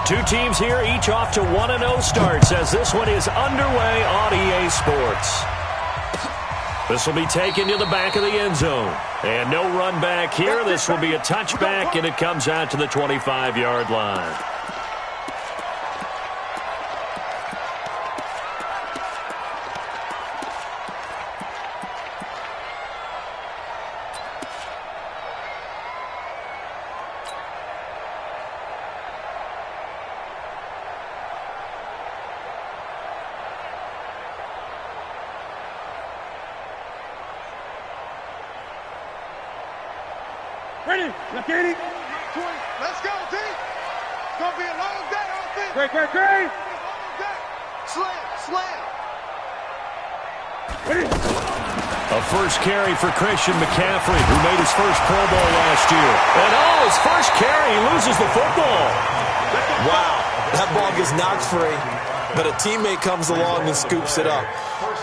Two teams here, each off to 1-0 starts as this one is underway on EA Sports. This will be taken to the back of the end zone. And no run back here. This will be a touchback, and it comes out to the 25-yard line. Ready? Let's get it. Let's go, team. It's going to be a long day, I think. Great. Slam. Ready? A first carry for Christian McCaffrey, who made his first Pro Bowl last year. And his first carry, he loses the football. Wow, that ball gets knocked free, but a teammate comes along and scoops it up.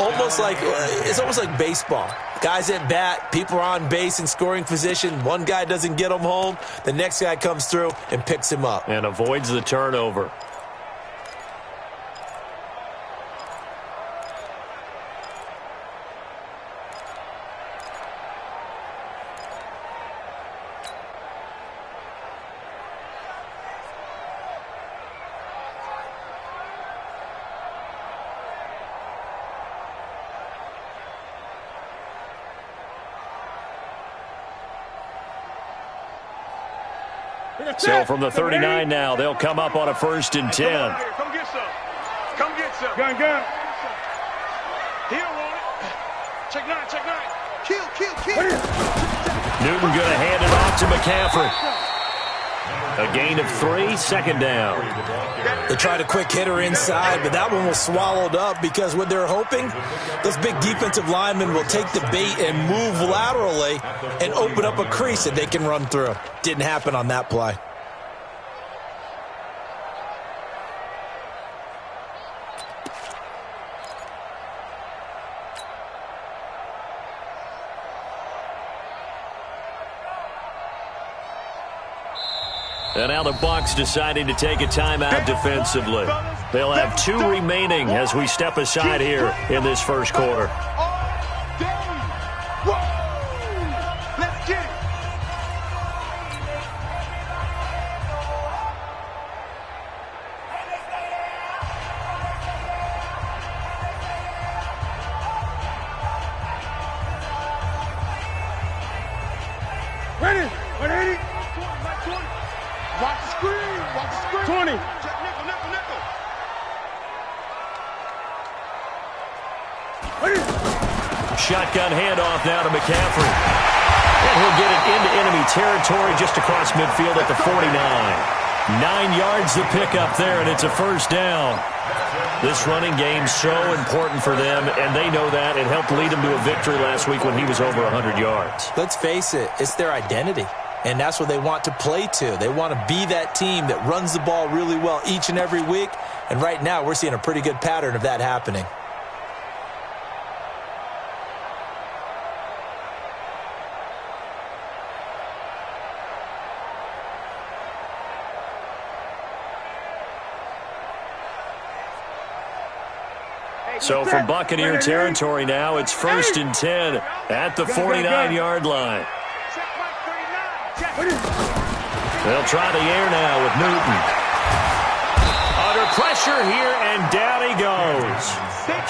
It's almost like baseball. Guys at bat, people are on base in scoring position. One guy doesn't get him home. The next guy comes through and picks him up. And avoids the turnover. So from the 39 now, they'll come up on a 1st and 10. Come get some. Gun. He don't want it. Check nine. Kill. Newton going to hand it off to McCaffrey. A gain of 3, second down. They tried a quick hitter inside, but that one was swallowed up because what they're hoping, those big defensive linemen will take the bait and move laterally and open up a crease that they can run through. Didn't happen on that play. And now the Bucs deciding to take a timeout defensively. They'll have 2 remaining as we step aside here in this first quarter. Let's get it. Ready? Watch the screen. 20. Check nickel. Ready? Shotgun handoff now to McCaffrey. And he'll get it into enemy territory just across midfield at the 49. 9 yards to pick up there, and it's a first down. This running game's so important for them, and they know that. It helped lead them to a victory last week when he was over 100 yards. Let's face it, it's their identity. And that's what they want to play to. They want to be that team that runs the ball really well each and every week. And right now, we're seeing a pretty good pattern of that happening. So from Buccaneer territory now, it's 1st and 10 at the 49-yard line. They'll try the air now with Newton. Under pressure here, and down he goes.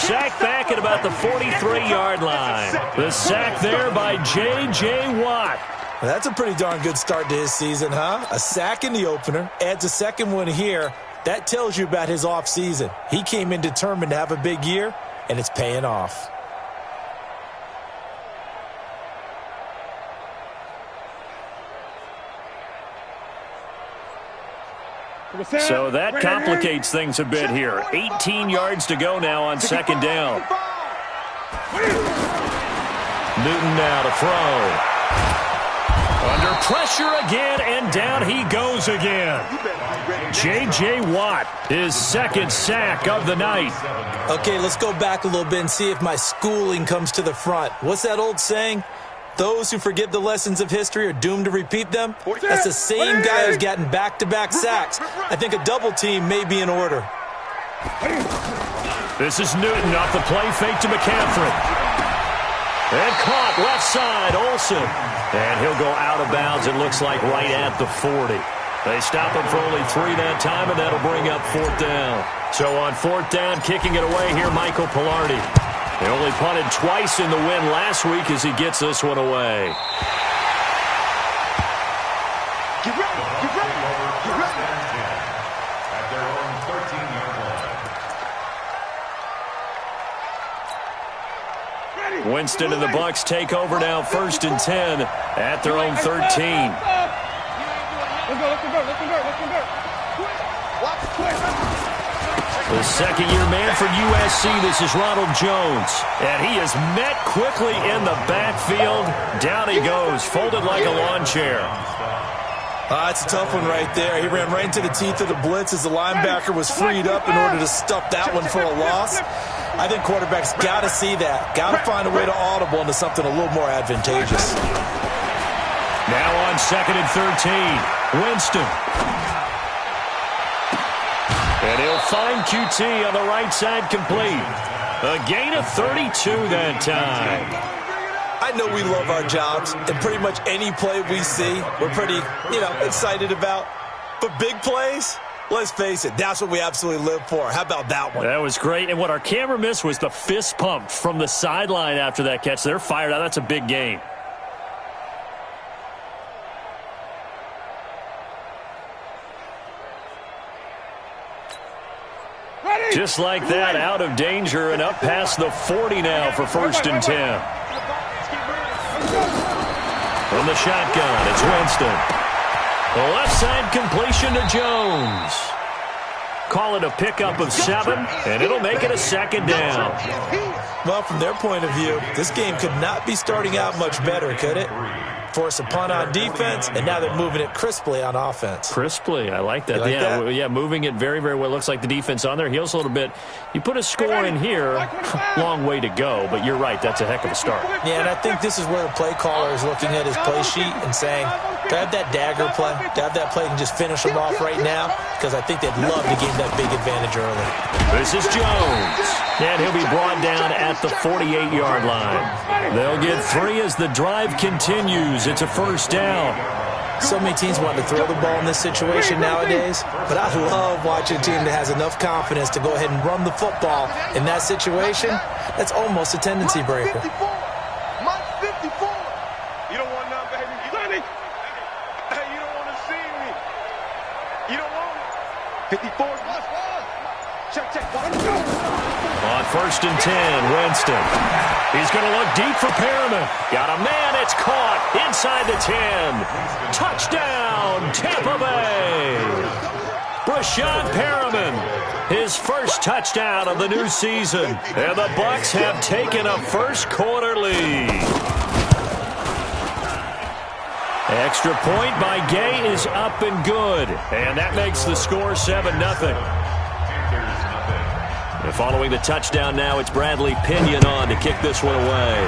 Sacked back at about the 43-yard line. The sack there by J.J. Watt. Well, that's a pretty darn good start to his season, huh? A sack in the opener, adds a second one here. That tells you about his offseason. He came in determined to have a big year, and it's paying off. So that complicates things a bit here. 18 yards to go now on 2nd down. Newton now to throw. Under pressure again, and down he goes again. J.J. Watt, his 2nd sack of the night. Okay, let's go back a little bit and see if my schooling comes to the front. What's that old saying? Those who forget the lessons of history are doomed to repeat them. That's the same guy who's gotten back-to-back sacks. I think a double team may be in order. This is Newton off the play fake to McCaffrey. And caught left side, Olsen. And he'll go out of bounds, it looks like, right at the 40. They stop him for only 3 that time, and that'll bring up 4th down. So on 4th down, kicking it away here, Michael Pilardi. They only punted twice in the win last week as he gets this one away. Get ready, get ready, get ready. At their own 13-yard line. Winston and the Bucs take over now, 1st and 10 at their own 13. Let's go, let's convert, let's convert, let's convert. Watch the play. The second-year man for USC, this is Ronald Jones. And he is met quickly in the backfield. Down he goes, folded like a lawn chair. It's a tough one right there. He ran right into the teeth of the blitz as the linebacker was freed up in order to stuff that one for a loss. I think quarterbacks got to see that. Got to find a way to audible into something a little more advantageous. Now on 2nd and 13, Winston. And he'll find QT on the right side complete. A gain of 32 that time. I know we love our jobs, and pretty much any play we see, we're pretty, excited about. But big plays, let's face it, that's what we absolutely live for. How about that one? That was great. And what our camera missed was the fist pump from the sideline after that catch. They're fired out. That's a big gain. Just like that, out of danger and up past the 40 now for 1st and 10. From the shotgun, it's Winston. The left side completion to Jones. Call it a pickup of 7, and it'll make it a 2nd down. Well, from their point of view, this game could not be starting out much better, could it? Force a punt on defense, and now they're moving it crisply on offense. Crisply, I like that. Yeah, moving it very, very well. Looks like the defense on their heels a little bit. You put a score in here, long way to go, but you're right, that's a heck of a start. Yeah, and I think this is where the play caller is looking at his play sheet and saying, do I have that dagger play? Do I have that play and just finish them off right now? Because I think they'd love to gain that big advantage early. This is Jones, and he'll be brought down at the 48-yard line. They'll get 3 as the drive continues. It's a 1st down. So many teams want to throw the ball in this situation nowadays, but I love watching a team that has enough confidence to go ahead and run the football in that situation. That's almost a tendency breaker. Mike 54. You don't want none, baby. Hey, you don't want to see me. You don't want it. 54. Check. On 1st and 10, Winston. He's going to look deep for Perriman. Got a man. It's caught inside the 10. Touchdown, Tampa Bay. Brashad Perriman, his first touchdown of the new season. And the Bucs have taken a first-quarter lead. Extra point by Gay is up and good. And that makes the score 7-0. And following the touchdown now, it's Bradley Pinion on to kick this one away.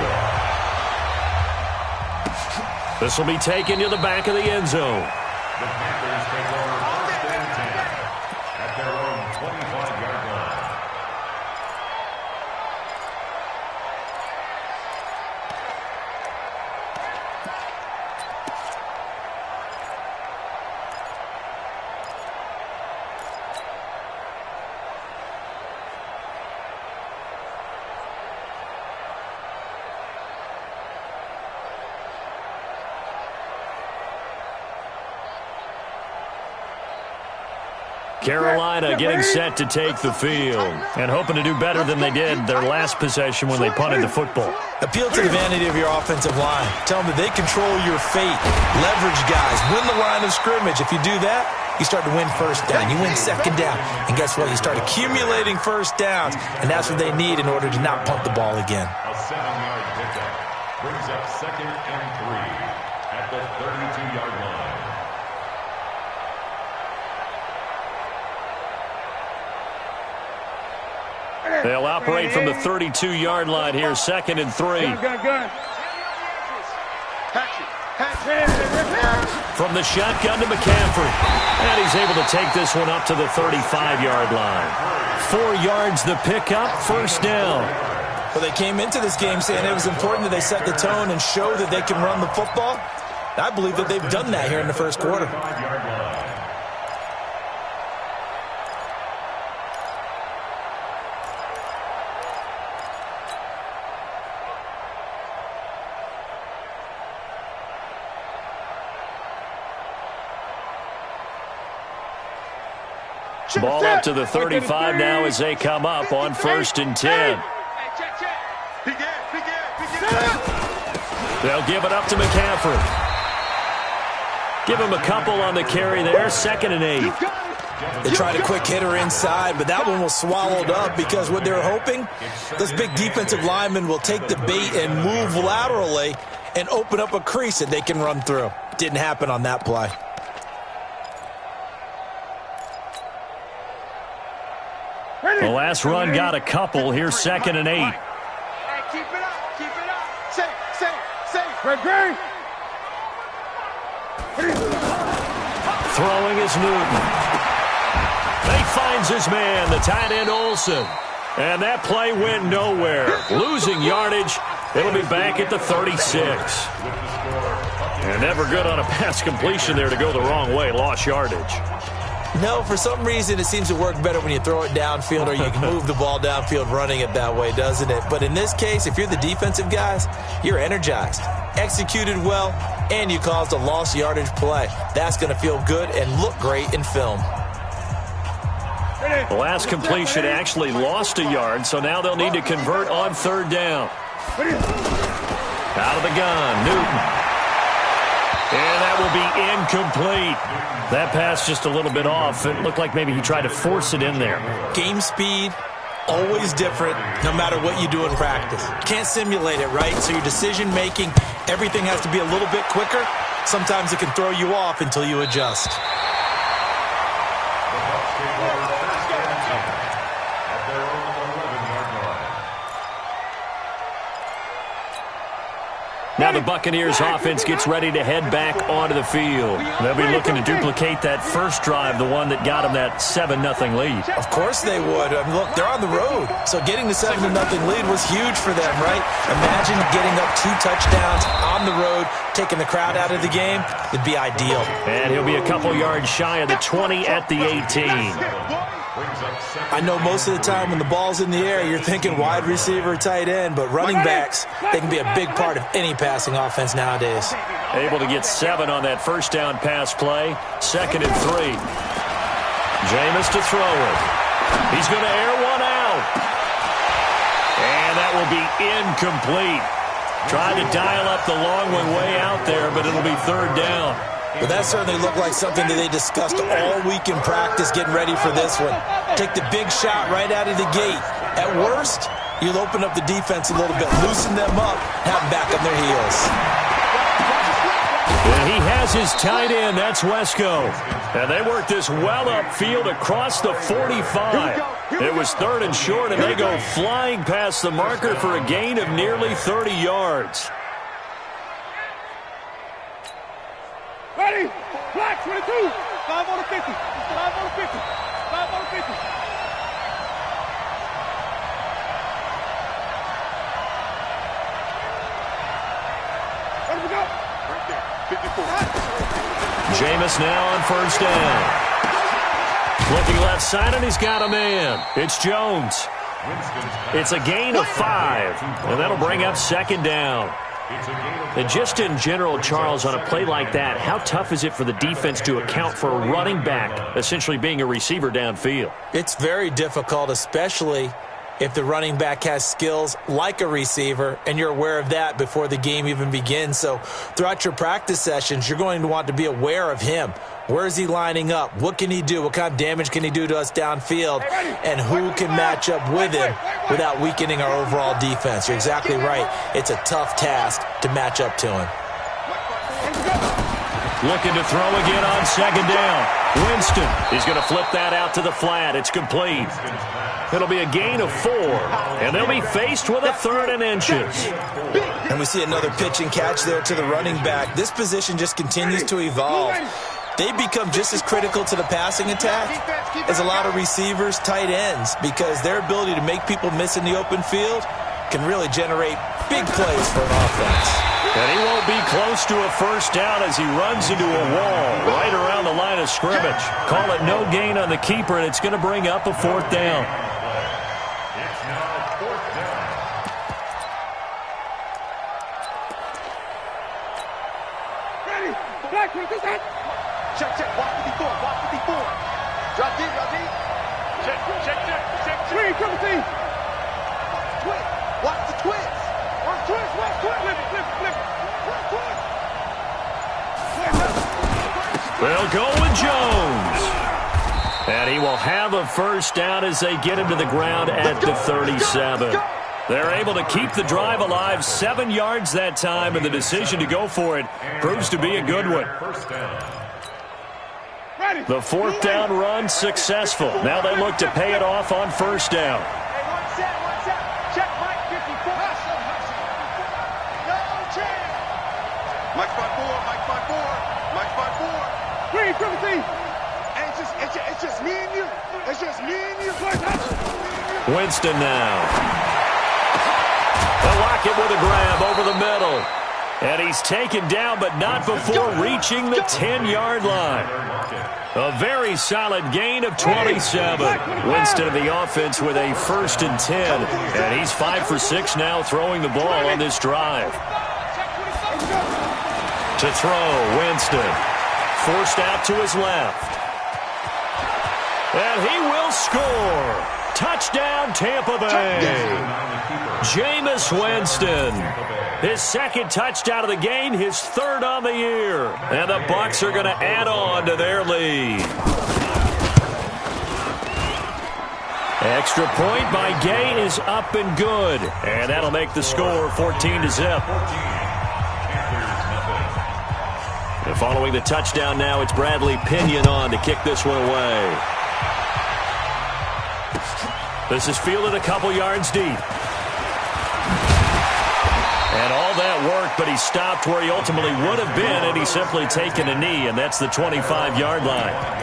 This will be taken to the back of the end zone. The Panthers take over 1st and 10 at their own 25-yard line. Carolina getting set to take the field and hoping to do better than they did their last possession when they punted the football. Appeal to the vanity of your offensive line. Tell them that they control your fate. Leverage guys. Win the line of scrimmage. If you do that, you start to win 1st down. You win 2nd down. And guess what? You start accumulating 1st downs. And that's what they need in order to not punt the ball again. A 7-yard pickup brings up 2nd and 3 at the 32-yard line. They'll operate from the 32-yard line here, 2nd and 3. Gun. From the shotgun to McCaffrey. And he's able to take this one up to the 35-yard line. 4 yards the pickup, first down. Well, they came into this game saying it was important that they set the tone and show that they can run the football. I believe that they've done that here in the first quarter. Ball up to the 35 now as they come up on 1st and 10. They'll give it up to McCaffrey. Give him a couple on the carry there, 2nd and 8. They tried a quick hitter inside, but that one was swallowed up because what they were hoping, those big defensive linemen will take the bait and move laterally and open up a crease that they can run through. Didn't happen on that play. The last run got a couple. Here's 2nd and 8. Hey, keep it up, keep it up. Safe. Great. Throwing is Newton. He finds his man, the tight end Olsen. And that play went nowhere. Losing yardage. It'll be back at the 36. And never good on a pass completion there to go the wrong way. Lost yardage. No, for some reason, it seems to work better when you throw it downfield or you can move the ball downfield running it that way, doesn't it? But in this case, if you're the defensive guys, you're energized, executed well, and you caused a lost yardage play. That's going to feel good and look great in film. The last completion actually lost a yard, so now they'll need to convert on 3rd down. Out of the gun, Newton. And that will be incomplete. That pass just a little bit off. It looked like maybe he tried to force it in there. Game speed, always different, no matter what you do in practice. Can't simulate it, right? So your decision-making, everything has to be a little bit quicker. Sometimes it can throw you off until you adjust. Now the Buccaneers offense gets ready to head back onto the field. They'll be looking to duplicate that first drive, the one that got them that 7-0 lead. Of course they would. I mean, look, they're on the road. So getting the 7-0 lead was huge for them, right? Imagine getting up 2 touchdowns on the road, taking the crowd out of the game. It'd be ideal. And he'll be a couple yards shy of the 20 at the 18. I know most of the time when the ball's in the air, you're thinking wide receiver, tight end, but running backs, they can be a big part of any passing offense nowadays. Able to get 7 on that first down pass play. 2nd and 3. Jameis to throw it. He's going to air one out. And that will be incomplete. Tried to dial up the long one way out there, but it'll be 3rd down. But that certainly looked like something that they discussed all week in practice, getting ready for this one. Take the big shot right out of the gate. At worst, you'll open up the defense a little bit, loosen them up, have them back on their heels. And he has his tight end. That's Wesco. And they work this well upfield across the 45. It was 3rd and short, and they go flying past the marker for a gain of nearly 30 yards. Ready? Black 22. 5 on the 50. 5 on the 50. 5 on the 50. Where do we go? Right there. 54. Jameis now on 1st down. Looking left side, and he's got a man. It's Jones. It's a gain of 5, and that'll bring up 2nd down. And just in general, Charles, on a play like that, how tough is it for the defense to account for a running back essentially being a receiver downfield? It's very difficult, especially if the running back has skills like a receiver, and you're aware of that before the game even begins. So throughout your practice sessions, you're going to want to be aware of him. Where is he lining up? What can he do? What kind of damage can he do to us downfield? And who can match up with him without weakening our overall defense? You're exactly right. It's a tough task to match up to him. Looking to throw again on second down. Winston is going to flip that out to the flat. It's complete. It'll be a gain of 4, and they'll be faced with a 3rd and inches. And we see another pitch and catch there to the running back. This position just continues to evolve. They become just as critical to the passing attack as a lot of receivers, tight ends, because their ability to make people miss in the open field can really generate big plays for an offense. And he won't be close to a first down as he runs into a wall right around the line of scrimmage. Call it no gain on the keeper, and it's going to bring up a 4th down. It's now 4th down. Ready. Black with this hat. Check, check. Walk 54. Walk 54. Drop deep, drop deep. Check, check, check, check. Swing, triple team. Twist. Watch the twist. Watch twist, watch twist. Flip it, flip it, flip it. Watch twist. They'll go with Jones. And he will have a first down as they get him to the ground at the 37. They're able to keep the drive alive, 7 yards that time, and the decision to go for it proves to be a good one. First down. The 4th down run successful. Now they look to pay it off on first down. Hey, one set. Check Mike 54. No chance. Mike 54, Mike 54, Mike 54. Swing, triple team. And it's just me and you. It's just me and you. Winston now. They'll lock it with a grab over the middle. And he's taken down, but not before reaching the 10-yard line. A very solid gain of 27. Winston of the offense with a 1st and 10. And he's 5 for 6 now throwing the ball on this drive. To throw, Winston. Forced out to his left. And he will score. Touchdown, Tampa Bay. Jameis Winston. His 2nd touchdown of the game, his 3rd on the year. And the Bucs are going to add on to their lead. Extra point by Gay is up and good. And that'll make the score 14-0. And following the touchdown now, it's Bradley Pinion on to kick this one away. This is fielded a couple yards deep. And all that worked, but he stopped where he ultimately would have been, and he's simply taken a knee, and that's the 25-yard line.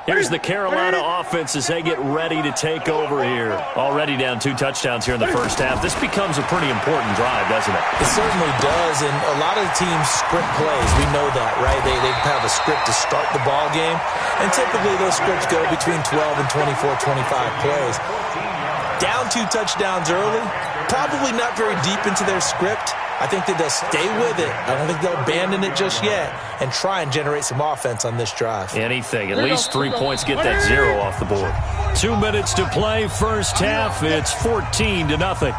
Here's the Carolina offense as they get ready to take over here. Already down 2 touchdowns here in the first half. This becomes a pretty important drive, doesn't it? It certainly does, and a lot of the teams script plays. We know that, right? They have a script to start the ball game, and typically those scripts go between 12 and 24, 25 plays. Down 2 touchdowns early, probably not very deep into their script. I think that they'll stay with it. I don't think they'll abandon it just yet and try and generate some offense on this drive. Anything. At least 3 points, get that 0 off the board. 2 minutes to play first half. It's 14-0.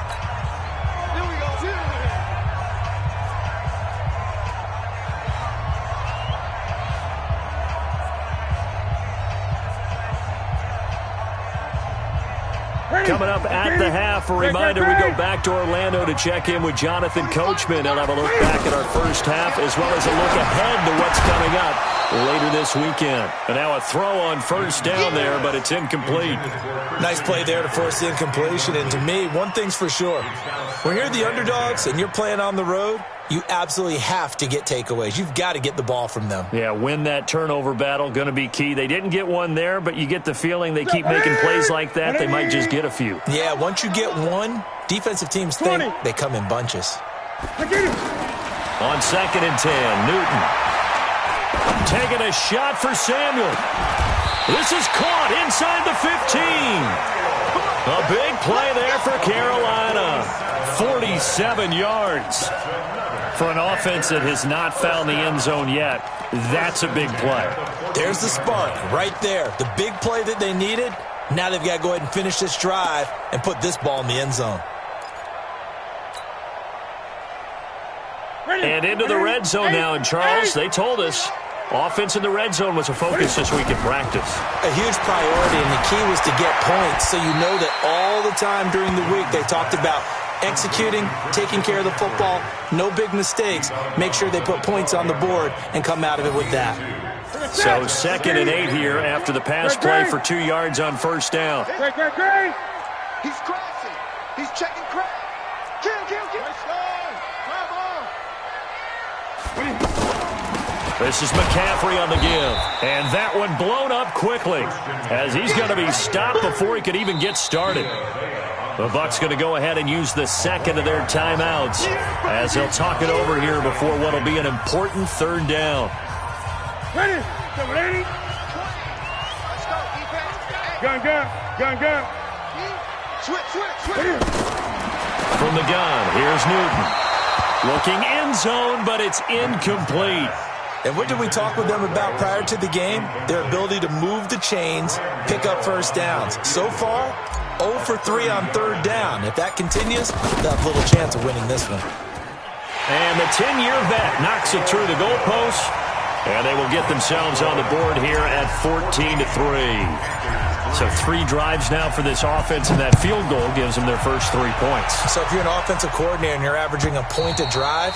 Coming up at the half, a reminder, we go back to Orlando to check in with Jonathan Coachman. He'll have a look back at our first half as well as a look ahead to what's coming up later this weekend. And now a throw on first down there, but it's incomplete. Nice play there to force the incompletion. And to me, one thing's for sure. When you're the underdogs and you're playing on the road, you absolutely have to get takeaways. You've got to get the ball from them. Yeah, win that turnover battle, going to be key. They didn't get one there, but you get the feeling they keep making plays like that, they might just get a few. Yeah, once you get one, defensive teams think they come in bunches. On 2nd and 10, Newton. Taking a shot for Samuel. This is caught inside the 15. A big play there for Carolina. 47 yards. For an offense that has not found the end zone yet, that's a big play. There's the spark right there. The big play that they needed. Now they've got to go ahead and finish this drive and put this ball in the end zone. And into the red zone now. And, Charles, they told us offense in the red zone was a focus this week in practice. A huge priority, and the key was to get points. So you know that all the time during the week they talked about executing, taking care of the football, no big mistakes. Make sure they put points on the board and come out of it with that. So 2nd and 8 here after the pass play for 2 yards on first down. Great. He's crossing. He's checking crack. Kill. This is McCaffrey on the give. And that one blown up quickly as he's going to be stopped before he could even get started. The Bucs going to go ahead and use the second of their timeouts as they'll talk it over here before what will be an important 3rd down. Ready. Gun. Switch. From the gun, here's Newton. Looking end zone, but it's incomplete. And what did we talk with them about prior to the game? Their ability to move the chains, pick up first downs. So far, 0 for 3 on 3rd down. If that continues, they'll have little chance of winning this one. And the 10-year vet knocks it through the goalpost. And they will get themselves on the board here at 14-3. So 3 drives now for this offense, and that field goal gives them their first 3 points. So if you're an offensive coordinator and you're averaging a point a drive,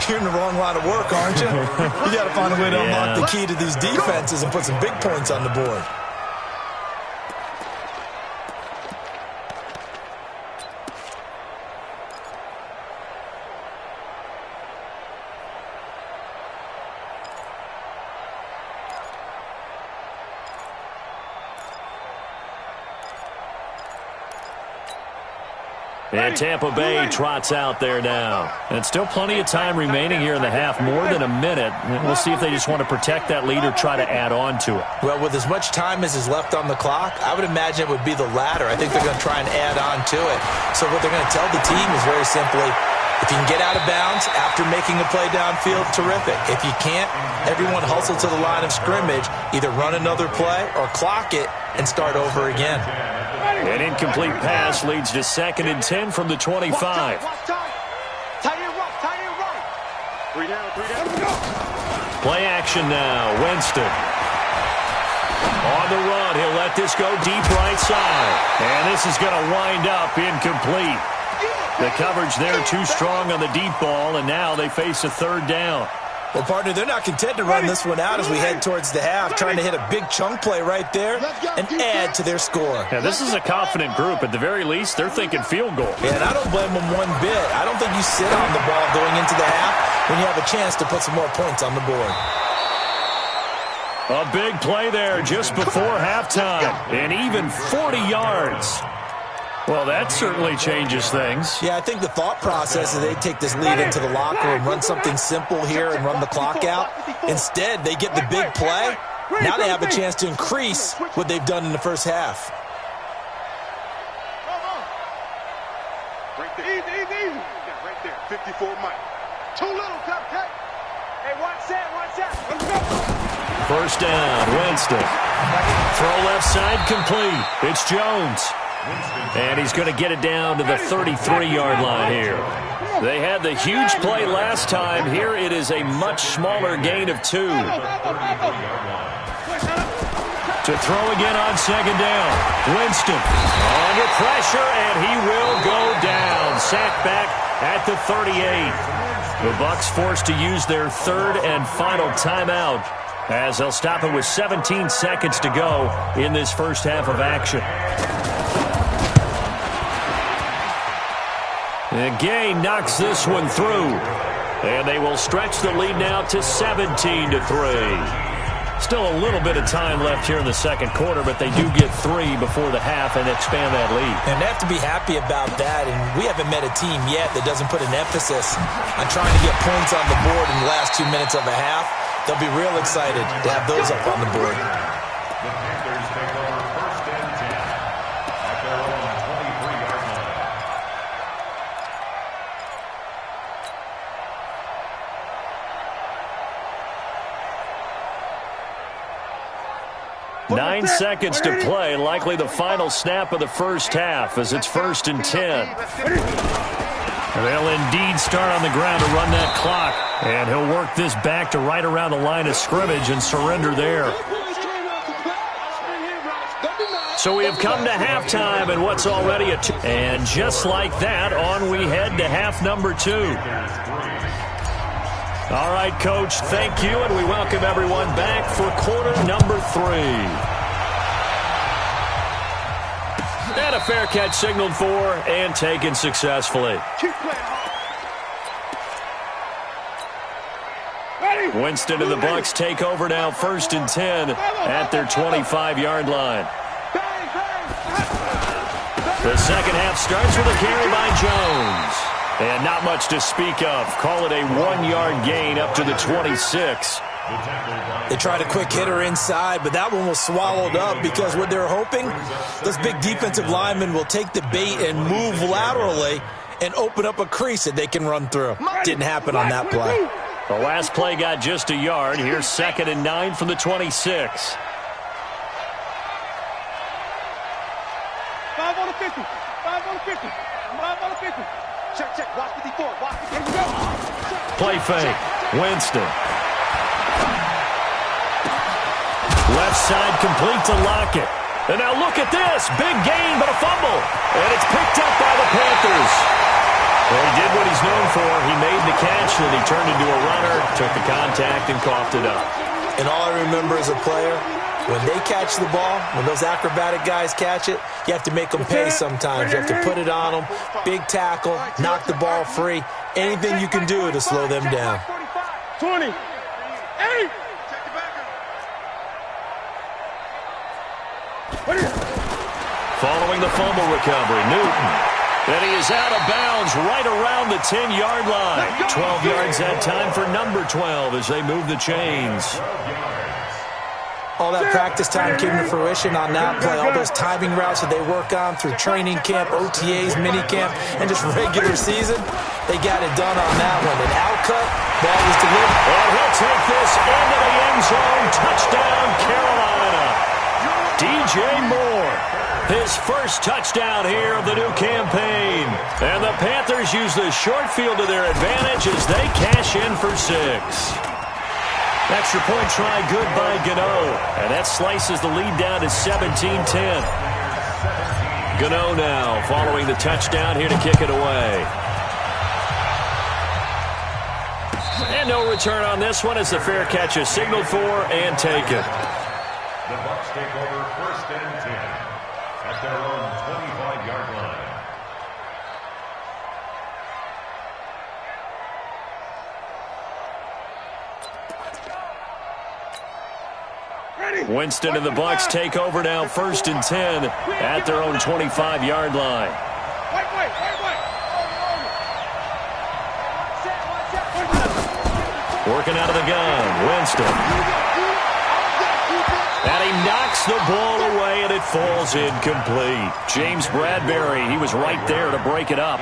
you're in the wrong line of work, aren't you? You got to find a way to unlock the key to these defenses and put some big points on the board. And Tampa Bay trots out there now. And still plenty of time remaining here in the half, more than a minute. We'll see if they just want to protect that lead or try to add on to it. Well, with as much time as is left on the clock, I would imagine it would be the latter. I think they're going to try and add on to it. So what they're going to tell the team is very simply, if you can get out of bounds after making a play downfield, terrific. If you can't, everyone hustle to the line of scrimmage, either run another play or clock it and start over again. An incomplete pass leads to 2nd and 10 from the 25. Tight end right. 3 down. Play action now. Winston. On the run. He'll let this go deep right side. And this is going to wind up incomplete. The coverage there too strong on the deep ball, and now they face a 3rd down. Well, partner, they're not content to run this one out as we head towards the half, trying to hit a big chunk play right there and add to their score. Yeah, this is a confident group. At the very least, they're thinking field goal. Yeah, and I don't blame them one bit. I don't think you sit on the ball going into the half when you have a chance to put some more points on the board. A big play there just before halftime, and even 40 yards. Well, that certainly changes things. Yeah, I think the thought process is they take this lead into the locker room, run something simple here and run the clock out. Instead, they get the big play. Now they have a chance to increase what they've done in the first half. Right there. Easy. Yeah, right there. 54 Mike. Too little, Cupcake. Hey, watch that. Let's go. First down, Winston. Throw left side complete. It's Jones. And he's going to get it down to the 33-yard line here. They had the huge play last time. Here it is a much smaller gain of 2. To throw again on 2nd down. Winston under pressure, and he will go down. Sacked back at the 38. The Bucs forced to use their 3rd and final timeout as they'll stop it with 17 seconds to go in this first half of action. And Gay knocks this one through. And they will stretch the lead now to 17-3. Still a little bit of time left here in the second quarter, but they do get 3 before the half and expand that lead. And they have to be happy about that. And we haven't met a team yet that doesn't put an emphasis on trying to get points on the board in the last 2 minutes of a half. They'll be real excited to have those up on the board. The Panthers take over 1st and 10 at their own 23-yard line. 9 seconds to play, likely the final snap of the first half as it's 1st and 10. They'll indeed start on the ground to run that clock. And he'll work this back to right around the line of scrimmage and surrender there. So we have come to halftime and what's already a 2. And just like that, on we head to half number 2. All right, Coach, thank you, and we welcome everyone back for quarter number 3. And a fair catch signaled for and taken successfully. Winston and the Bucs take over now, 1st and 10 at their 25-yard line. The second half starts with a carry by Jones. And not much to speak of. Call it a 1-yard gain up to the 26. They tried a quick hitter inside, but that one was swallowed up because what they're hoping, those big defensive linemen will take the bait and move laterally and open up a crease that they can run through. Didn't happen on that play. The last play got just a yard. Here's 2nd and 9 from the 26. 5 on the 50. 5 on the 50. 5 on the 50. Check, check. Watch 54. Watch 54. Play fake. Winston. Left side complete to Lockett. And now look at this. Big gain, but a fumble. And it's picked up by the Panthers. Well, he did what he's known for. He made the catch, and he turned into a runner, took the contact, and coughed it up. And all I remember as a player, when they catch the ball, when those acrobatic guys catch it, you have to make them pay sometimes. You have to put it on them, big tackle, knock the ball free. Anything you can do to slow them down. 20. 8. Following the fumble recovery, Newton. And he is out of bounds right around the 10-yard line. 12 yards that time for number 12 as they move the chains. All that practice time came to fruition on that play. All those timing routes that they work on through training camp, OTAs, minicamp, and just regular season, they got it done on that one. An outcut, ball was delivered. And he'll take this into the end zone. Touchdown, Carolina. DJ Moore, his first touchdown here of the new campaign. And the Panthers use the short field to their advantage as they cash in for 6. Extra point try good by Gano. And that slices the lead down to 17-10. Gano now following the touchdown here to kick it away. And no return on this one as the fair catch is signaled for and taken. The Bucs take over 1st and 10 at their own 25-yard line. Winston and the Bucs take over now, 1st and 10 at their own 25-yard line. Working out of the gun, Winston. And he knocks the ball away, and it falls incomplete. James Bradbury, he was right there to break it up.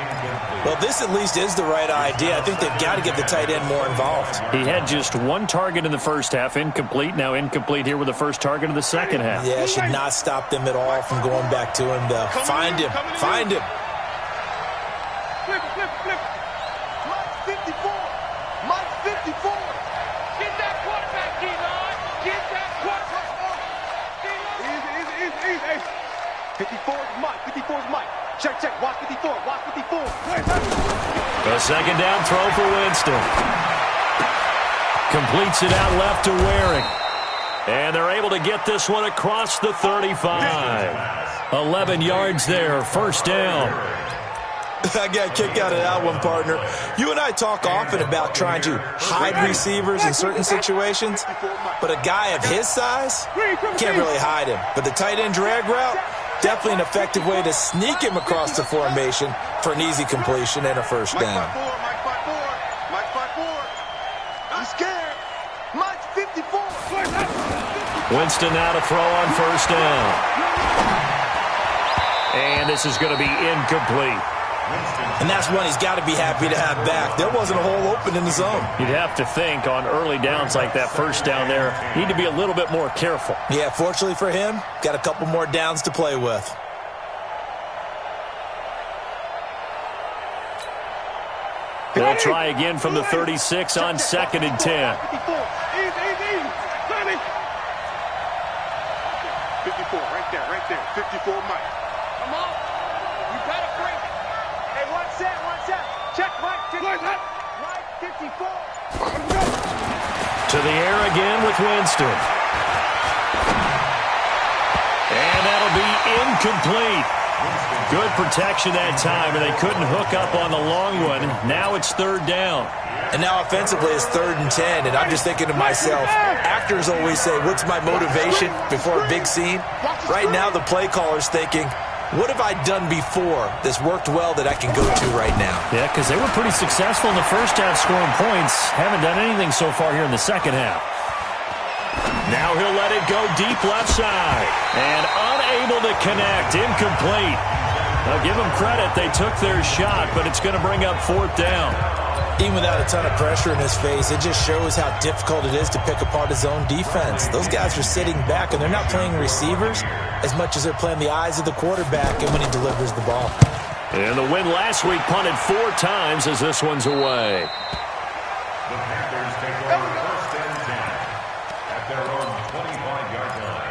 Well, this at least is the right idea. I think they've got to get the tight end more involved. He had just one target in the first half, incomplete. Now incomplete here with the first target of the second half. Yeah, it should not stop them at all from going back to him, though. Find him. Find him. Flip, flip, flip. Mike 54. Mike 54. Get that quarterback, D-line. Get that quarterback. Easy. 54 is Mike. 54 is Mike. Check, check. Watch 54. Watch 54. A second down throw for Winston. Completes it out left to Waring. And they're able to get this one across the 35. 11 yards there, 1st down. I got a kick out of that one, partner. You and I talk often about trying to hide receivers in certain situations, but a guy of his size can't really hide him. But the tight end drag route, definitely an effective way to sneak him across the formation for an easy completion and a 1st down. Mike 54. Mike 54. He's scared. Mike 54. Winston now to throw on 1st down. And this is going to be incomplete. And that's one he's got to be happy to have back. There wasn't a hole open in the zone. You'd have to think on early downs like that 1st down there, need to be a little bit more careful. Yeah, fortunately for him, got a couple more downs to play with. They'll try again from the 36 on 2nd and 10. 54, right there. 54, Mike. Come on. You better bring it. Hey, one set. Check, Mike. Mike, 54. To the air again with Winston. And that'll be incomplete. Good protection that time, and they couldn't hook up on the long one. Now it's 3rd down. And now offensively it's 3rd and 10, and I'm just thinking to myself, actors always say, what's my motivation before a big scene? Right now the play caller's thinking, what have I done before that's worked well that I can go to right now? Yeah, because they were pretty successful in the first half scoring points. Haven't done anything so far here in the second half. Now he'll let it go deep left side. And unable to connect. Incomplete. Now give them credit. They took their shot, but it's going to bring up 4th down. Even without a ton of pressure in his face, it just shows how difficult it is to pick apart his own defense. Those guys are sitting back, and they're not playing receivers as much as they're playing the eyes of the quarterback and when he delivers the ball. And the win last week punted 4 times as this one's away. The Panthers take over 1st and 10 at their own 25-yard line.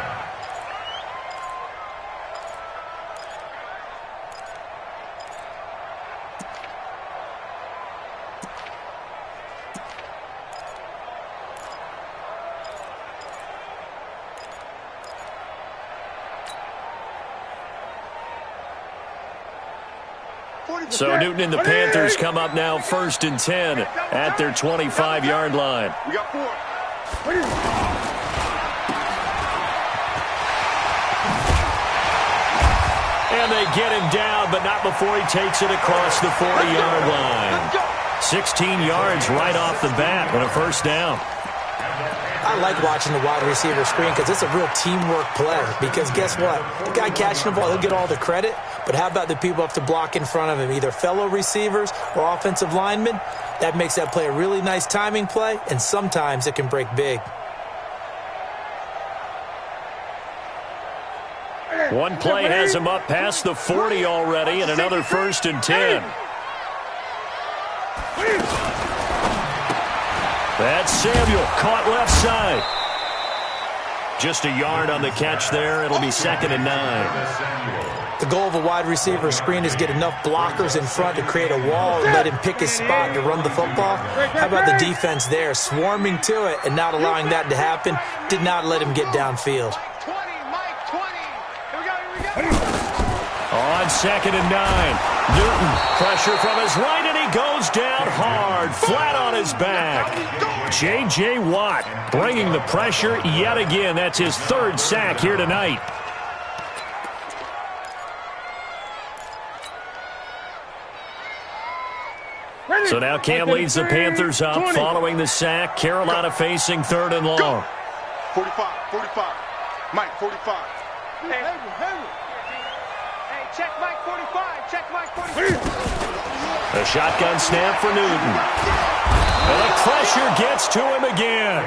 So Newton and the Panthers come up now 1st and 10 at their 25-yard line. We got 4. And they get him down, but not before he takes it across the 40-yard line. 16 yards right off the bat and a 1st down. I like watching the wide receiver screen because it's a real teamwork play. Because guess what? The guy catching the ball, he'll get all the credit. But how about the people have to block in front of him, either fellow receivers or offensive linemen? That makes that play a really nice timing play, and sometimes it can break big. One play has him up past the 40 already, and another 1st and 10. That's Samuel, caught left side. Just a yard on the catch there. It'll be 2nd and 9. The goal of a wide receiver screen is get enough blockers in front to create a wall and let him pick his spot to run the football. How about the defense there, swarming to it and not allowing that to happen? Did not let him get downfield. 20, Mike, 20. Here we go. On 2nd and 9. Newton, pressure from his right, and he goes down hard, flat on his back. J.J. Watt bringing the pressure yet again. That's his 3rd sack here tonight. So now Cam leads the Panthers up following the sack. Carolina facing 3rd and long. 45. Mike, 45. Hey, check Mike 45. Check Mike 45. A shotgun snap for Newton. And the pressure gets to him again.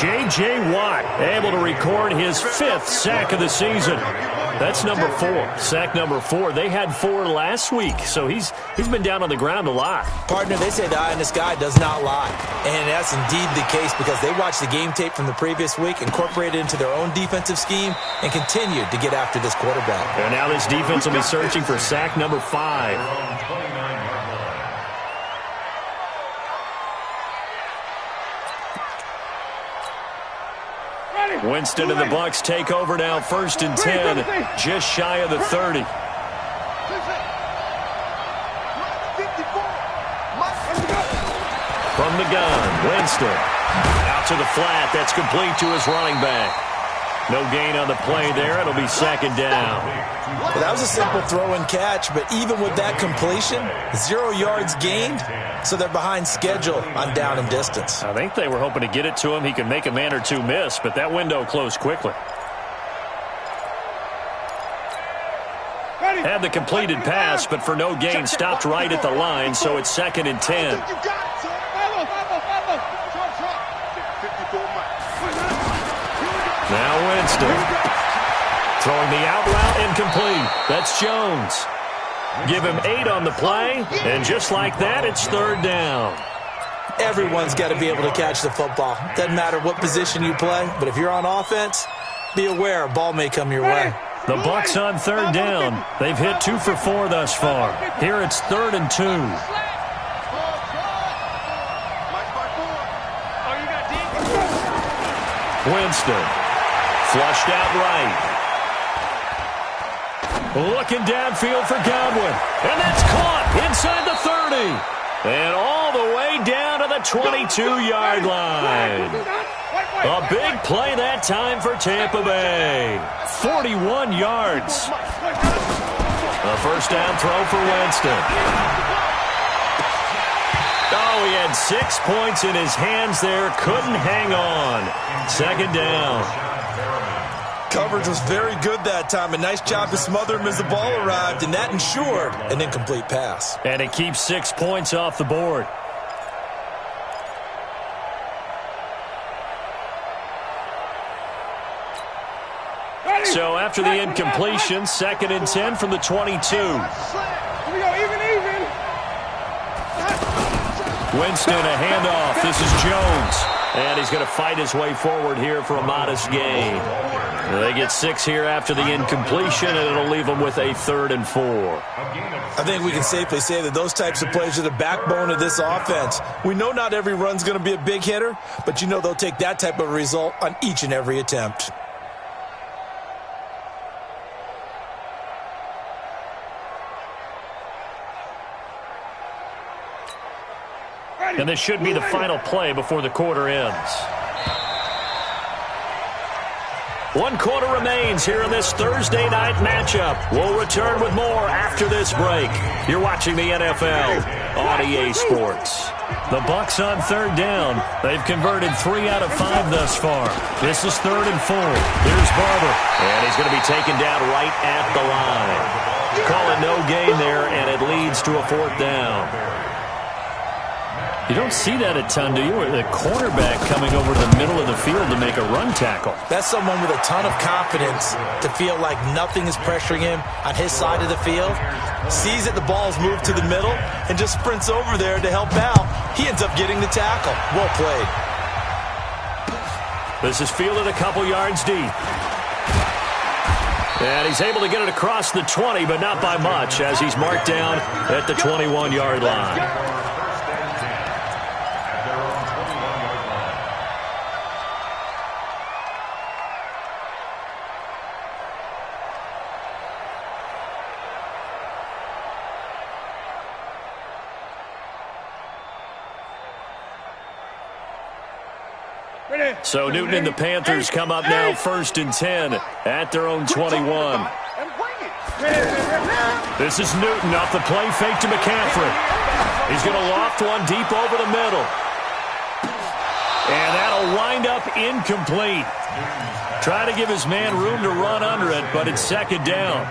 J.J. Watt able to record his 5th sack of the season. That's number 4. Sack number 4. They had 4 last week, so he's been down on the ground a lot. Partner, they say the eye in the sky does not lie. And that's indeed the case because they watched the game tape from the previous week, incorporated it into their own defensive scheme, and continued to get after this quarterback. And now this defense will be searching for sack number 5. Winston and the Bucs take over now, 1st and 10, just shy of the 30. From the gun, Winston. Out to the flat, that's complete to his running back. No gain on the play there. It'll be 2nd down. Well, that was a simple throw and catch, but even with that completion, 0 yards gained, so they're behind schedule on down and distance. I think they were hoping to get it to him. He could make a man or two miss, but that window closed quickly. Had the completed pass, but for no gain, stopped right at the line, so it's 2nd and 10. Now Winston. Throwing the out route incomplete. That's Jones. Give him 8 on the play, and just like that, it's third down. Everyone's got to be able to catch the football. Doesn't matter what position you play, but if you're on offense, be aware a ball may come your way. The Bucs on third down. They've hit 2 for 4 thus far. Here it's 3rd and 2. Winston. Flushed out right. Looking downfield for Godwin. And that's caught inside the 30. And all the way down to the 22-yard line. A big play that time for Tampa Bay. 41 yards. A first down throw for Winston. Oh, he had 6 points in his hands there. Couldn't hang on. Second down. Coverage was very good that time. A nice job to smother him as the ball arrived, and that ensured an incomplete pass. And it keeps 6 points off the board. So after the incompletion, 2nd and 10 from the 22. Here we go, even. Winston, a handoff. This is Jones. And he's going to fight his way forward here for a modest gain. They get 6 here after the incompletion, and it'll leave them with a 3rd and 4. I think we can safely say that those types of plays are the backbone of this offense. We know not every run's going to be a big hitter, but you know they'll take that type of result on each and every attempt. And this should be the final play before the quarter ends. 1 quarter remains here in this Thursday night matchup. We'll return with more after this break. You're watching the NFL on EA Sports. The Bucs on third down. They've converted 3 out of 5 thus far. This is 3rd and 4. Here's Barber. And he's going to be taken down right at the line. Calling no gain there, and it leads to a 4th down. You don't see that a ton, do you? The cornerback coming over to the middle of the field to make a run tackle. That's someone with a ton of confidence to feel like nothing is pressuring him on his side of the field. Sees that the ball's moved to the middle and just sprints over there to help out. He ends up getting the tackle. Well played. This is fielded a couple yards deep. And he's able to get it across the 20, but not by much, as he's marked down at the 21-yard line. So Newton and the Panthers come up now 1st and 10 at their own 21. This is Newton off the play fake to McCaffrey. He's going to loft one deep over the middle. And that'll wind up incomplete. Try to give his man room to run under it, but it's 2nd down.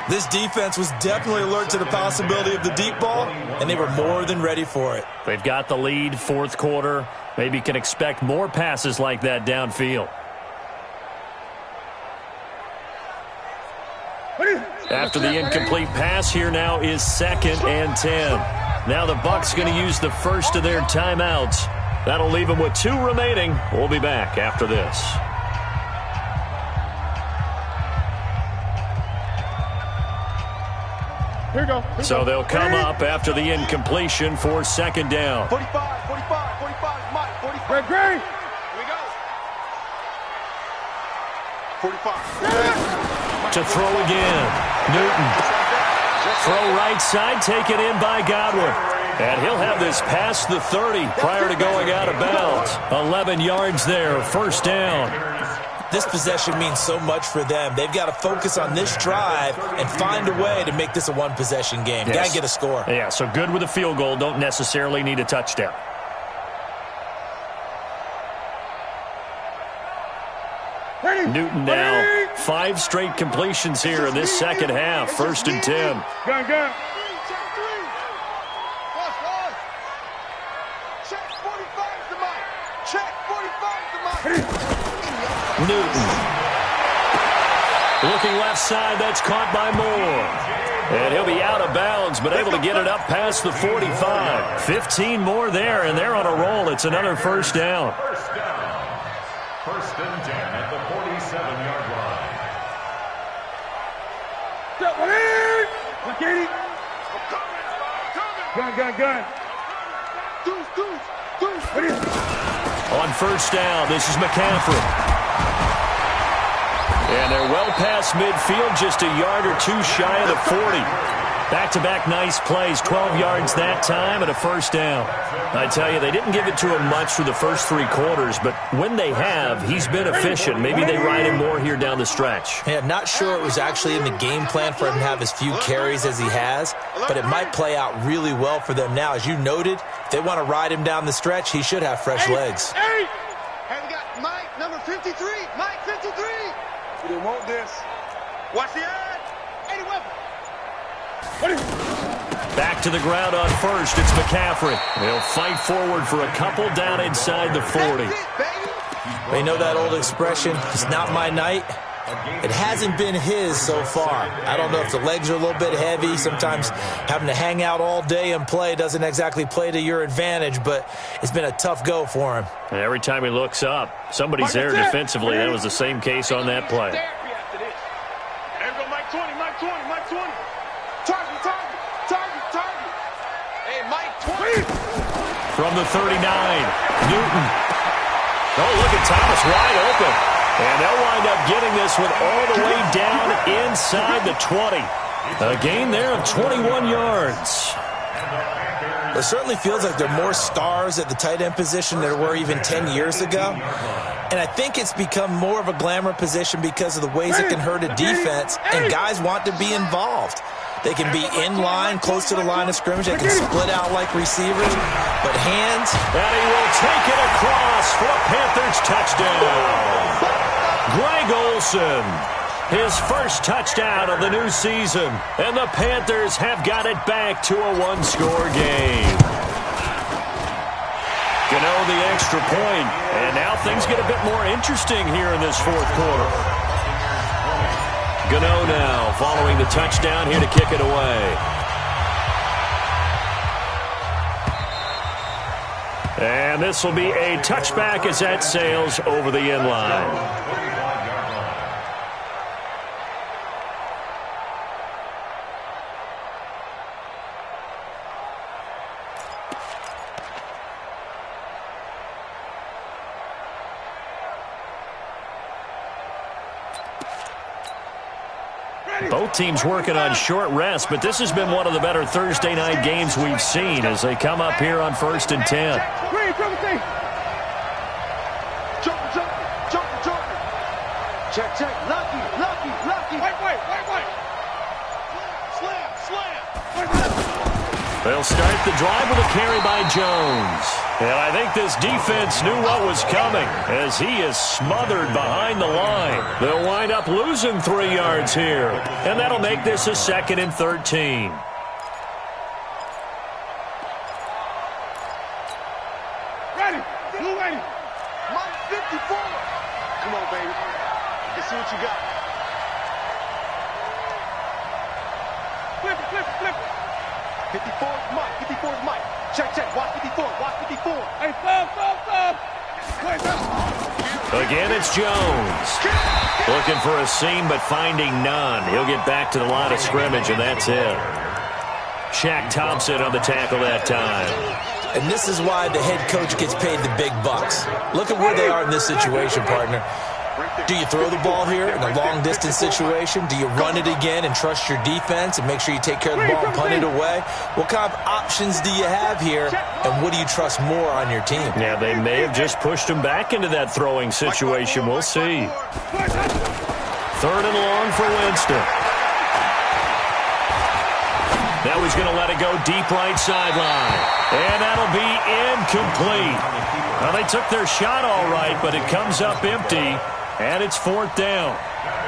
This defense was definitely alert to the possibility of the deep ball, and they were more than ready for it. They've got the lead, 4th quarter. Maybe can expect more passes like that downfield. After the incomplete pass, here now is 2nd and 10. Now the Bucs going to use the first of their timeouts. That'll leave them with 2 remaining. We'll be back after this. Here we go. So they'll come up after the incompletion for 2nd down. 45, Mike, 45. Gray. Here we go. 45. To throw again. Newton. Throw right side, taken in by Godwin. And he'll have this past the 30 prior to going out of bounds. 11 yards there, 1st down. This possession means so much for them. They've got to focus on this drive and find a way to make this a one-possession game. Yes. Got to get a score. Yeah, so good with a field goal. Don't necessarily need a touchdown. Newton now 5 straight completions here in this second half. 1st and 10. Gun. Check 45 to Mike. Check 45 to Mike. Newton. Looking left side, that's caught by Moore. And he'll be out of bounds, but able to get it up past the 45. 15 more there, and they're on a roll. It's another first down. First down. First and 10 at the 47-yard line. Step one in. Look at it. Gun. Deuce. On first down, this is McCaffrey. And they're well past midfield, just a yard or two shy of the 40. Back-to-back nice plays, 12 yards that time and a first down. I tell you, they didn't give it to him much through the first 3 quarters, but when they have, he's been efficient. Maybe they ride him more here down the stretch. Yeah, not sure it was actually in the game plan for him to have as few carries as he has, but it might play out really well for them now. As you noted, if they want to ride him down the stretch, he should have fresh legs. Hey, we got Mike, number 53. Mike, 53. We didn't want this. Watch the ad. 80 weapon. Back to the ground on first. It's McCaffrey. He'll fight forward for a couple down inside the 40. They know that old expression, it's not my night. It hasn't been his so far. I don't know if the legs are a little bit heavy. Sometimes having to hang out all day and play doesn't exactly play to your advantage, but it's been a tough go for him. And every time he looks up, somebody's there defensively. That was the same case on that play. There we go, Mike 20. Target. Hey, Mike 20. From the 39, Newton. Oh, look at Thomas wide open. And they'll wind up getting this one all the way down inside the 20. A gain there of 21 yards. It certainly feels like there are more stars at the tight end position than there were even 10 years ago. And I think it's become more of a glamour position because of the ways it can hurt a defense, and guys want to be involved. They can be in line, close to the line of scrimmage. They can split out like receivers. But hands. And he will take it across for a Panthers touchdown. Greg Olsen, his first touchdown of the new season. And the Panthers have got it back to a one-score game. Gano the extra point. And now things get a bit more interesting here in this fourth quarter. Gano now following the touchdown here to kick it away. And this will be a touchback as that sails over the end line. Both teams working on short rest, but this has been one of the better Thursday night games we've seen as they come up here on 1st and 10. Check. Lucky. Wait. Slam. They'll start the drive with a carry by Jones. And I think this defense knew what was coming as he is smothered behind the line. They'll wind up losing 3 yards here. And that'll make this a 2nd and 13. Ready. Mike 54. Come on, baby. Let's see what you got. Flip it. 54 is Mike. Check. Watch 54. Hey, stop. Again, it's Jones. Looking for a seam, but finding none. He'll get back to the line of scrimmage, and that's it. Shaq Thompson on the tackle that time. And this is why the head coach gets paid the big bucks. Look at where they are in this situation, partner. Do you throw the ball here in a long-distance situation? Do you run it again and trust your defense and make sure you take care of the ball and punt it away? What kind of options do you have here, and what do you trust more on your team? Yeah, they may have just pushed him back into that throwing situation. We'll see. 3rd and long for Winston. Now he's going to let it go deep right sideline. And that'll be incomplete. Well, they took their shot all right, but it comes up empty. And it's 4th down.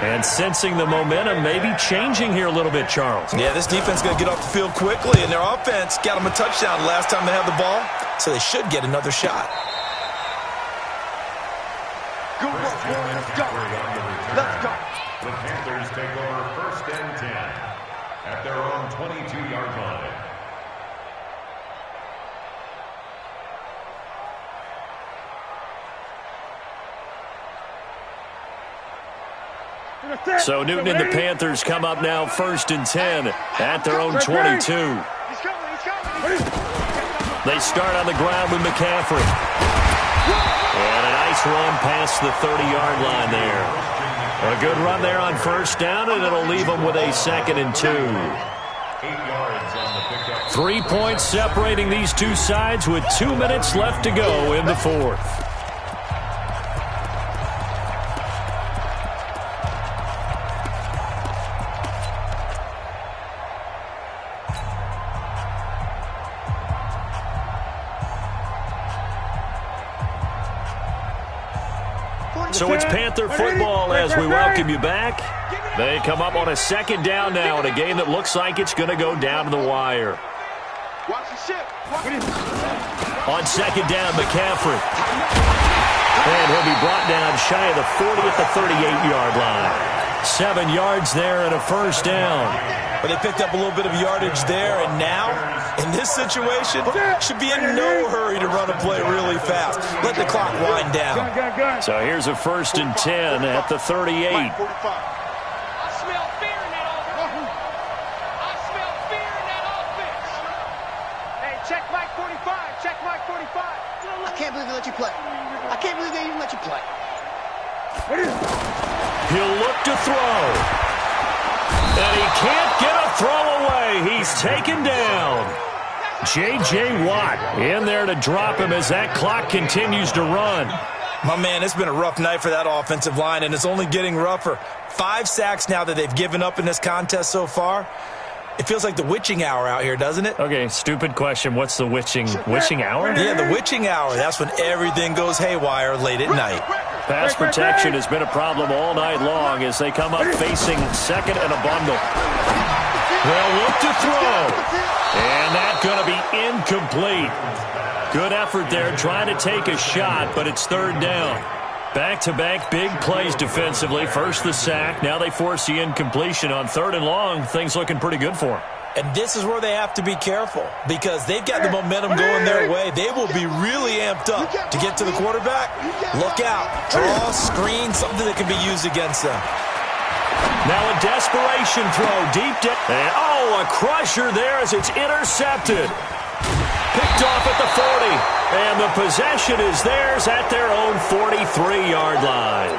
And sensing the momentum may be changing here a little bit, Charles. Yeah, this defense is going to get off the field quickly, and their offense got them a touchdown last time they had the ball, so they should get another shot. Good work, boys. Let's go. The Panthers take over 1st and 10 at at their own 22-yard line. So Newton and the Panthers come up now 1st and 10 at their own 22. They start on the ground with McCaffrey. And a nice run past the 30-yard line there. A good run there on 1st down, and it'll leave them with a 2nd and 2. 8 yards on the pickup. 3 points separating these two sides with 2 minutes left to go in the 4th. So it's Panther football as we welcome you back. They come up on a 2nd down now in a game that looks like it's going to go down to the wire. On 2nd down, McCaffrey. And he'll be brought down shy of the 40 at the 38-yard line. 7 yards there and a 1st down. But they picked up a little bit of yardage there, and now, in this situation, should be in no hurry to run a play really fast. Let the clock wind down. So here's a 1st and 10 at the 38. I smell fear in that offense. I smell fear in that offense. Hey, check Mike 45. Check Mike 45. I can't believe they let you play. I can't believe they even let you play. He'll look to throw. And he can't get a throw away. He's taken down. J.J. Watt in there to drop him as that clock continues to run. My man, it's been a rough night for that offensive line, and it's only getting rougher. 5 sacks now that they've given up in this contest so far. It feels like the witching hour out here, doesn't it? Okay, stupid question. What's the witching hour? Yeah, the witching hour. That's when everything goes haywire late at night. Pass protection has been a problem all night long as they come up facing 2nd and a bundle. They'll look to throw. And that's going to be incomplete. Good effort there trying to take a shot, but it's 3rd down. Back-to-back big plays defensively. First the sack. Now they force the incompletion on 3rd and long. Things looking pretty good for them. And this is where they have to be careful because they've got the momentum going their way. They will be really amped up to get to the quarterback. Look out. Draw, screen, something that can be used against them. Now a desperation throw deep down. And a crusher there as it's intercepted. Picked off at the 40. And the possession is theirs at their own 43-yard line.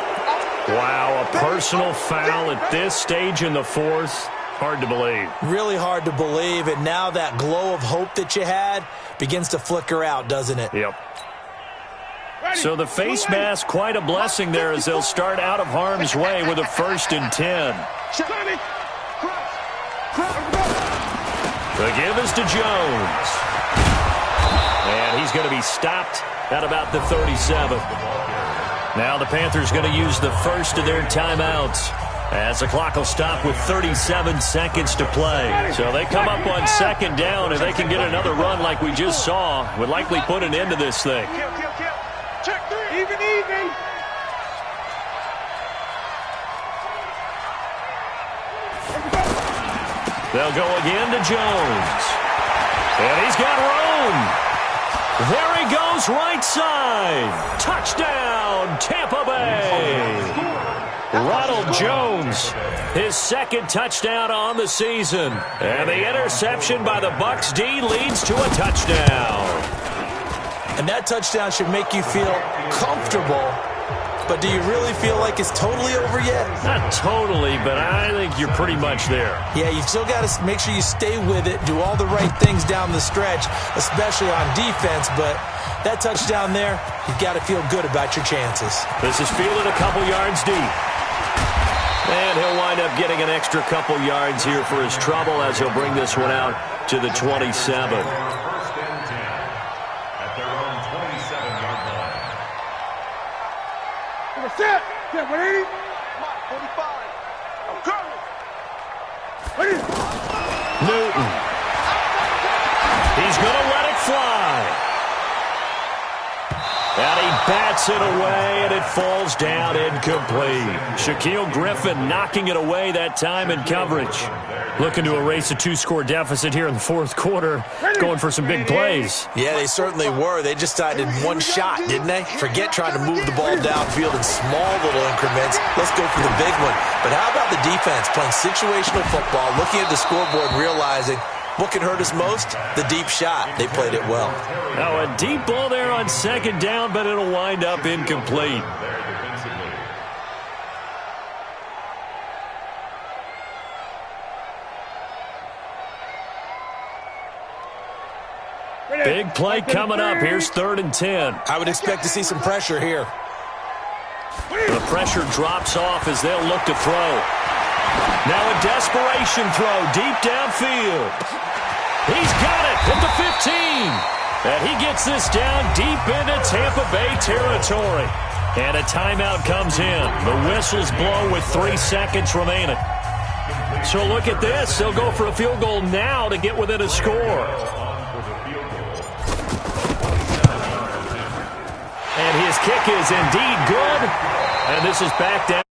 Wow, a personal foul at this stage in the 4th. Hard to believe. Really hard to believe, and now that glow of hope that you had begins to flicker out, doesn't it? Yep. So the face mask, quite a blessing there as they'll start out of harm's way with a 1st and 10. The give is to Jones. And he's going to be stopped at about the 37. Now the Panthers going to use the first of their timeouts as the clock will stop with 37 seconds to play. So they come up on 2nd down, and they can get another run like we just saw. Would likely put an end to this thing. Check 3. Even. They'll go again to Jones. And he's got room. There he goes, right side. Touchdown, Tampa Bay. Ronald Jones, his 2nd touchdown on the season. And the interception by the Bucs D leads to a touchdown. And that touchdown should make you feel comfortable. But do you really feel like it's totally over yet? Not totally, but I think you're pretty much there. Yeah, you've still got to make sure you stay with it, do all the right things down the stretch, especially on defense. But that touchdown there, you've got to feel good about your chances. This is fielded a couple yards deep. And he'll wind up getting an extra couple yards here for his trouble as he'll bring this one out to the 27. First and 10 at their own 27-yard line. Set. 180. 45. I'm coming. Newton. He's going to let it fly. And he he bats it away, and it falls down incomplete. Shaquille Griffin knocking it away that time in coverage. Looking to erase a 2-score deficit here in the fourth quarter, going for some big plays. Yeah, they certainly were. They just decided one shot, didn't they? Forget trying to move the ball downfield in small little increments. Let's go for the big one. But how about the defense playing situational football, looking at the scoreboard and realizing what can hurt us most? The deep shot. They played it well. Now a deep ball there on second down, but it'll wind up incomplete. Big play coming up. Here's 3rd and 10. I would expect to see some pressure here. The pressure drops off as they'll look to throw. Now a desperation throw deep downfield. He's got it at the 15. And he gets this down deep into Tampa Bay territory. And a timeout comes in. The whistles blow with 3 seconds remaining. So look at this. They'll go for a field goal now to get within a score. And his kick is indeed good. And this is back down